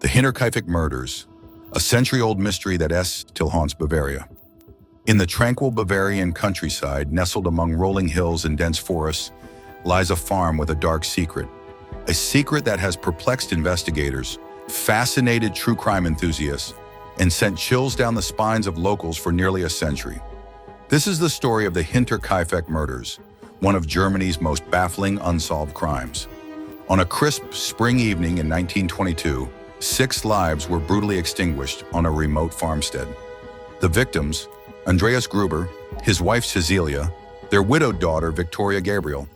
The Hinterkaifeck Murders, a century-old mystery that still haunts Bavaria. In the tranquil Bavarian countryside, nestled among rolling hills and dense forests, lies a farm with a dark secret. A secret that has perplexed investigators, fascinated true crime enthusiasts, and sent chills down the spines of locals for nearly a century. This is the story of the Hinterkaifeck Murders, one of Germany's most baffling unsolved crimes. On a crisp spring evening in 1922, 6 lives were brutally extinguished on a remote farmstead. The victims, Andreas Gruber, his wife Cecilia, their widowed daughter Victoria Gabriel,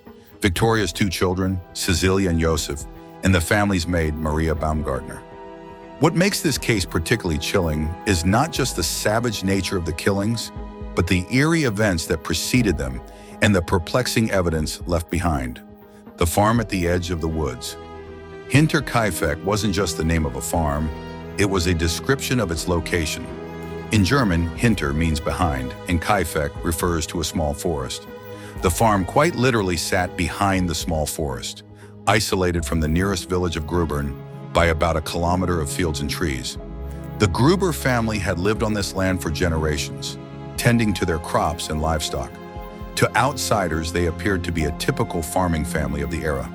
Victoria's 2 children, Cecilia and Joseph, and the family's maid, Maria Baumgartner. What makes this case particularly chilling is not just the savage nature of the killings, but the eerie events that preceded them and the perplexing evidence left behind. The farm at the edge of the woods. Hinterkaifeck wasn't just the name of a farm, it was a description of its location. In German, Hinter means behind, and Kaifeck refers to a small forest. The farm quite literally sat behind the small forest, isolated from the nearest village of Gruber by about a kilometer of fields and trees. The Gruber family had lived on this land for generations, tending to their crops and livestock. To outsiders, they appeared to be a typical farming family of the era.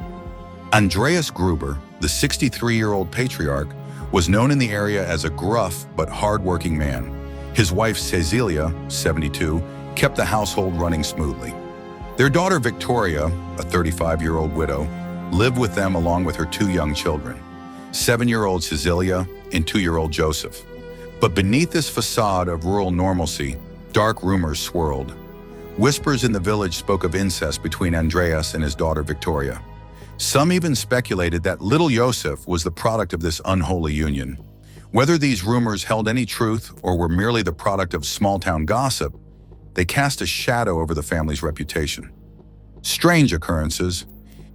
Andreas Gruber, the 63-year-old patriarch, was known in the area as a gruff but hard-working man. His wife Cecilia, 72, kept the household running smoothly. Their daughter Victoria, a 35-year-old widow, lived with them along with her 2 young children, 7-year-old Cecilia and 2-year-old Joseph. But beneath this facade of rural normalcy, dark rumors swirled. Whispers in the village spoke of incest between Andreas and his daughter Victoria. Some even speculated that little Joseph was the product of this unholy union. Whether these rumors held any truth or were merely the product of small-town gossip, they cast a shadow over the family's reputation. Strange occurrences.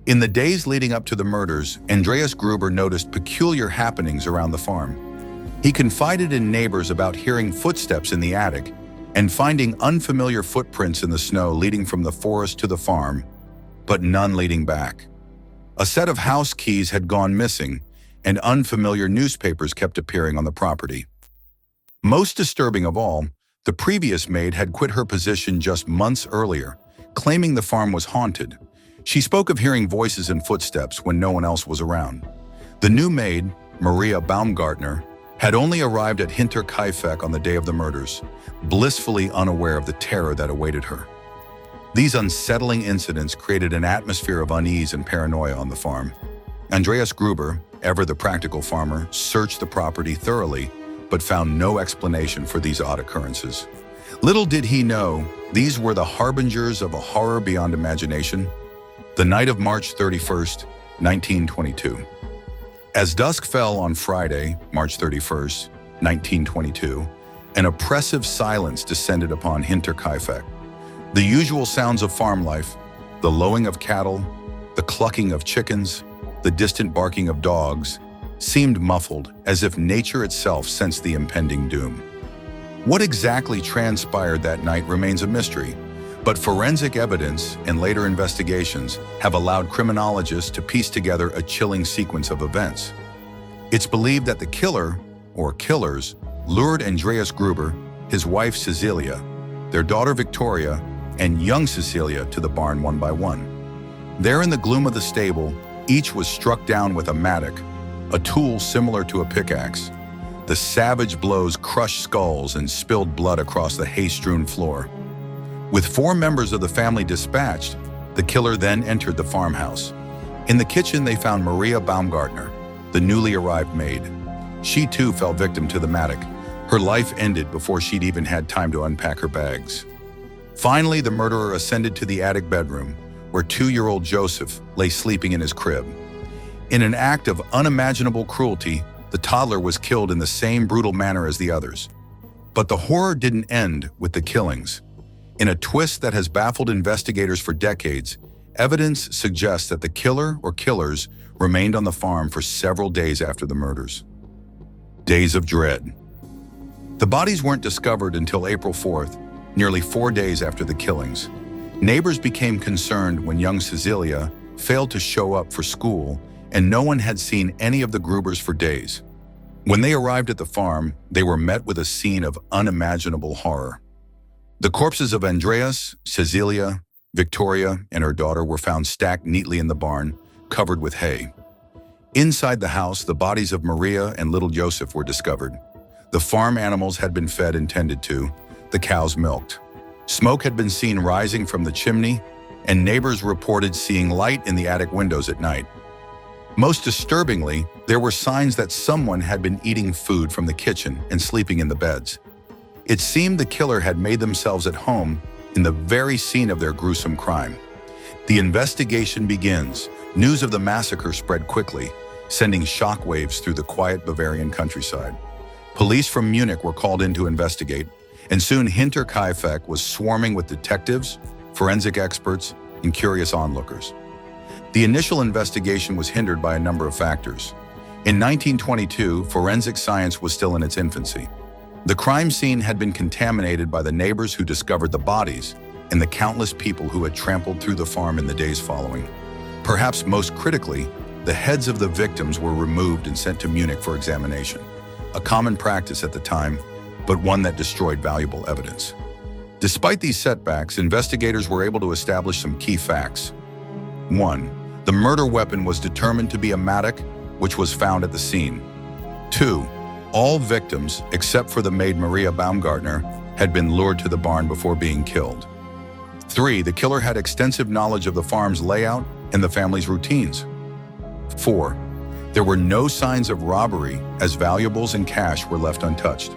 In the days leading up to the murders, Andreas Gruber noticed peculiar happenings around the farm. He confided in neighbors about hearing footsteps in the attic and finding unfamiliar footprints in the snow leading from the forest to the farm, but none leading back. A set of house keys had gone missing, and unfamiliar newspapers kept appearing on the property. Most disturbing of all, the previous maid had quit her position just months earlier, claiming the farm was haunted. She spoke of hearing voices and footsteps when no one else was around. The new maid, Maria Baumgartner, had only arrived at Hinterkaifeck on the day of the murders, blissfully unaware of the terror that awaited her. These unsettling incidents created an atmosphere of unease and paranoia on the farm. Andreas Gruber, ever the practical farmer, searched the property thoroughly, but found no explanation for these odd occurrences. Little did he know, these were the harbingers of a horror beyond imagination. The night of March 31st, 1922. As dusk fell on Friday, March 31st, 1922, an oppressive silence descended upon Hinterkaifeck. The usual sounds of farm life, the lowing of cattle, the clucking of chickens, the distant barking of dogs, seemed muffled, as if nature itself sensed the impending doom. What exactly transpired that night remains a mystery, but forensic evidence and later investigations have allowed criminologists to piece together a chilling sequence of events. It's believed that the killer, or killers, lured Andreas Gruber, his wife Cecilia, their daughter Victoria, and young Cecilia to the barn one by one. There in the gloom of the stable, each was struck down with a mattock, a tool similar to a pickaxe. The savage blows crushed skulls and spilled blood across the hay-strewn floor. With 4 members of the family dispatched, the killer then entered the farmhouse. In the kitchen, they found Maria Baumgartner, the newly arrived maid. She too fell victim to the mattock. Her life ended before she'd even had time to unpack her bags. Finally, the murderer ascended to the attic bedroom, where 2-year-old Joseph lay sleeping in his crib. In an act of unimaginable cruelty, the toddler was killed in the same brutal manner as the others. But the horror didn't end with the killings. In a twist that has baffled investigators for decades, evidence suggests that the killer or killers remained on the farm for several days after the murders. Days of dread. The bodies weren't discovered until April 4th, nearly 4 days after the killings. Neighbors became concerned when young Cecilia failed to show up for school, and no one had seen any of the Grubers for days. When they arrived at the farm, they were met with a scene of unimaginable horror. The corpses of Andreas, Cecilia, Victoria, and her daughter were found stacked neatly in the barn, covered with hay. Inside the house, the bodies of Maria and little Joseph were discovered. The farm animals had been fed and tended to, the cows milked. Smoke had been seen rising from the chimney, and neighbors reported seeing light in the attic windows at night. Most disturbingly, there were signs that someone had been eating food from the kitchen and sleeping in the beds. It seemed the killer had made themselves at home in the very scene of their gruesome crime. The investigation begins. News of the massacre spread quickly, sending shockwaves through the quiet Bavarian countryside. Police from Munich were called in to investigate, and soon Hinterkaifeck was swarming with detectives, forensic experts, and curious onlookers. The initial investigation was hindered by a number of factors. In 1922, forensic science was still in its infancy. The crime scene had been contaminated by the neighbors who discovered the bodies and the countless people who had trampled through the farm in the days following. Perhaps most critically, the heads of the victims were removed and sent to Munich for examination, a common practice at the time, but one that destroyed valuable evidence. Despite these setbacks, investigators were able to establish some key facts. 1. The murder weapon was determined to be a mattock, which was found at the scene. 2. All victims, except for the maid Maria Baumgartner, had been lured to the barn before being killed. 3. The killer had extensive knowledge of the farm's layout and the family's routines. 4. There were no signs of robbery, as valuables and cash were left untouched.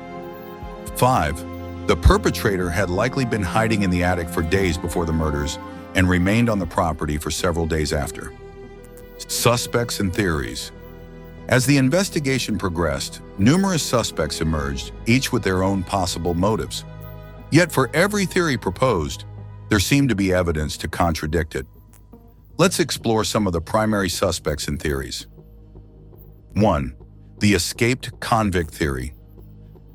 5. The perpetrator had likely been hiding in the attic for days before the murders and remained on the property for several days after. Suspects and theories. As the investigation progressed, numerous suspects emerged, each with their own possible motives. Yet for every theory proposed, there seemed to be evidence to contradict it. Let's explore some of the primary suspects and theories. 1. The escaped convict theory.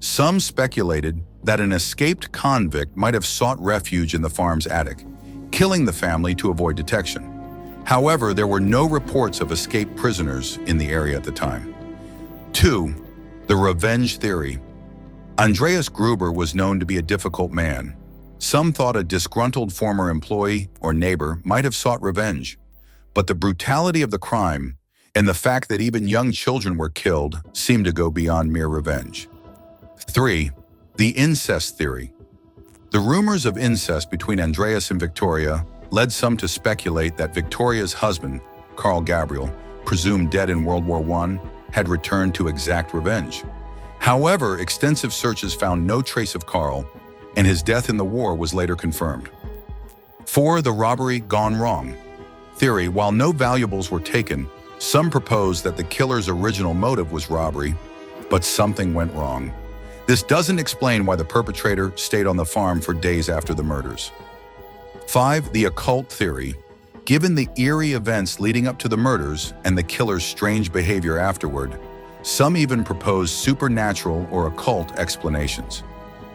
Some speculated that an escaped convict might have sought refuge in the farm's attic, killing the family to avoid detection. However, there were no reports of escaped prisoners in the area at the time. 2. The revenge theory. Andreas Gruber was known to be a difficult man. Some thought a disgruntled former employee or neighbor might have sought revenge, but the brutality of the crime and the fact that even young children were killed seemed to go beyond mere revenge. 3. The incest theory. The rumors of incest between Andreas and Victoria led some to speculate that Victoria's husband, Carl Gabriel, presumed dead in World War I, had returned to exact revenge. However, extensive searches found no trace of Carl, and his death in the war was later confirmed. 4. The robbery gone wrong theory. While no valuables were taken, some proposed that the killer's original motive was robbery, but something went wrong. This doesn't explain why the perpetrator stayed on the farm for days after the murders. 5. The occult theory. Given the eerie events leading up to the murders and the killer's strange behavior afterward, some even proposed supernatural or occult explanations.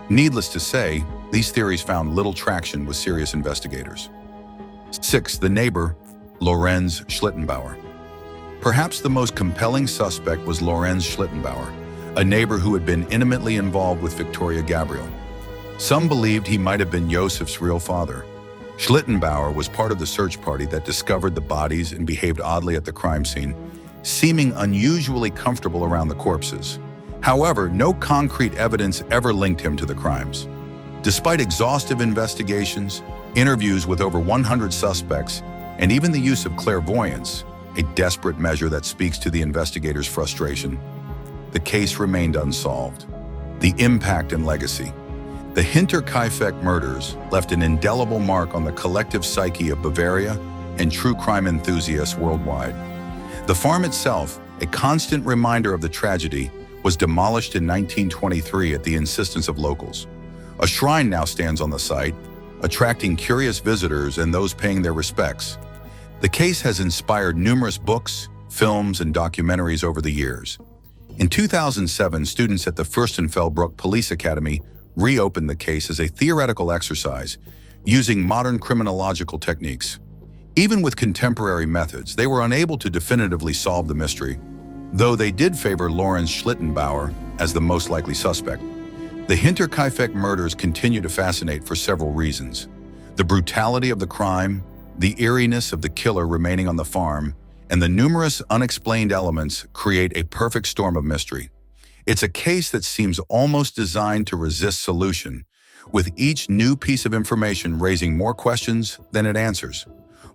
Needless to say, these theories found little traction with serious investigators. 6. The neighbor, Lorenz Schlittenbauer. Perhaps the most compelling suspect was Lorenz Schlittenbauer, a neighbor who had been intimately involved with Victoria Gabriel. Some believed he might have been Joseph's real father. Schlittenbauer was part of the search party that discovered the bodies and behaved oddly at the crime scene, seeming unusually comfortable around the corpses. However, no concrete evidence ever linked him to the crimes. Despite exhaustive investigations, interviews with over 100 suspects, and even the use of clairvoyance, a desperate measure that speaks to the investigators' frustration, the case remained unsolved. The impact and legacy. The Hinterkaifeck Murders left an indelible mark on the collective psyche of Bavaria and true crime enthusiasts worldwide. The farm itself, a constant reminder of the tragedy, was demolished in 1923 at the insistence of locals. A shrine now stands on the site, attracting curious visitors and those paying their respects. The case has inspired numerous books, films, and documentaries over the years. In 2007, students at the Fürstenfeldbruck Police Academy reopened the case as a theoretical exercise using modern criminological techniques. Even with contemporary methods, they were unable to definitively solve the mystery. though they did favor Lawrence Schlittenbauer as the most likely suspect. The Hinterkaifeck murders continue to fascinate for several reasons. The brutality of the crime, the eeriness of the killer remaining on the farm, and the numerous unexplained elements create a perfect storm of mystery. It's a case that seems almost designed to resist solution, with each new piece of information raising more questions than it answers.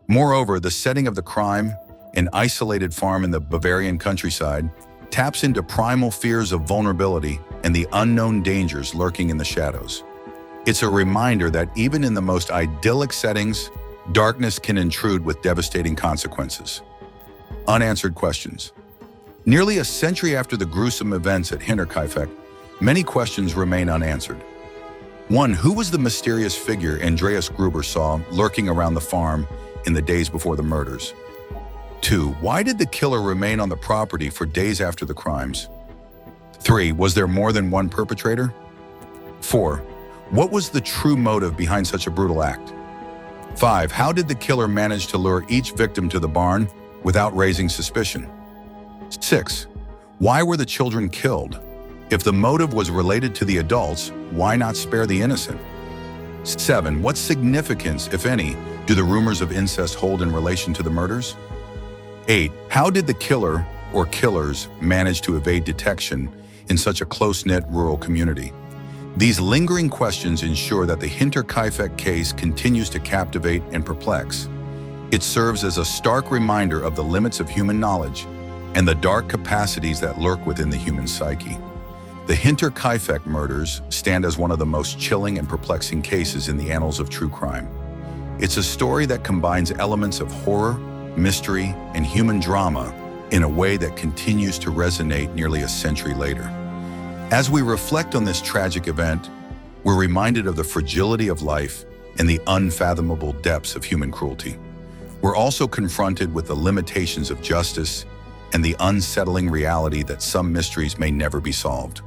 Moreover, the setting of the crime, an isolated farm in the Bavarian countryside, taps into primal fears of vulnerability and the unknown dangers lurking in the shadows. It's a reminder that even in the most idyllic settings, darkness can intrude with devastating consequences. Unanswered questions. Nearly a century after the gruesome events at Hinterkaifeck, many questions remain unanswered. 1. Who was the mysterious figure Andreas Gruber saw lurking around the farm in the days before the murders? 2. Why did the killer remain on the property for days after the crimes? 3. Was there more than one perpetrator? 4. What was the true motive behind such a brutal act? 5. How did the killer manage to lure each victim to the barn without raising suspicion? 6. Why were the children killed? If the motive was related to the adults, why not spare the innocent? 7. What significance, if any, do the rumors of incest hold in relation to the murders? 8. How did the killer or killers manage to evade detection in such a close-knit rural community? These lingering questions ensure that the Hinterkaifeck case continues to captivate and perplex. It serves as a stark reminder of the limits of human knowledge and the dark capacities that lurk within the human psyche. The Hinterkaifeck murders stand as one of the most chilling and perplexing cases in the annals of true crime. It's a story that combines elements of horror, mystery, and human drama in a way that continues to resonate nearly a century later. As we reflect on this tragic event, we're reminded of the fragility of life and the unfathomable depths of human cruelty. We're also confronted with the limitations of justice and the unsettling reality that some mysteries may never be solved.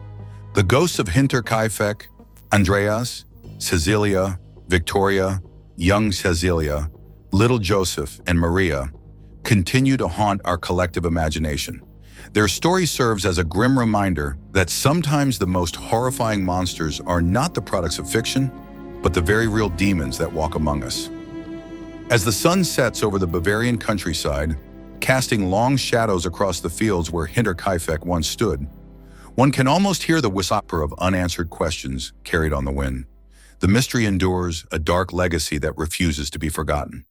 The ghosts of Hinterkaifeck, Andreas, Cecilia, Victoria, young Cecilia, little Joseph, and Maria continue to haunt our collective imagination. Their story serves as a grim reminder that sometimes the most horrifying monsters are not the products of fiction, but the very real demons that walk among us. As the sun sets over the Bavarian countryside, casting long shadows across the fields where Hinterkaifeck once stood, one can almost hear the whisper of unanswered questions carried on the wind. The mystery endures, a dark legacy that refuses to be forgotten.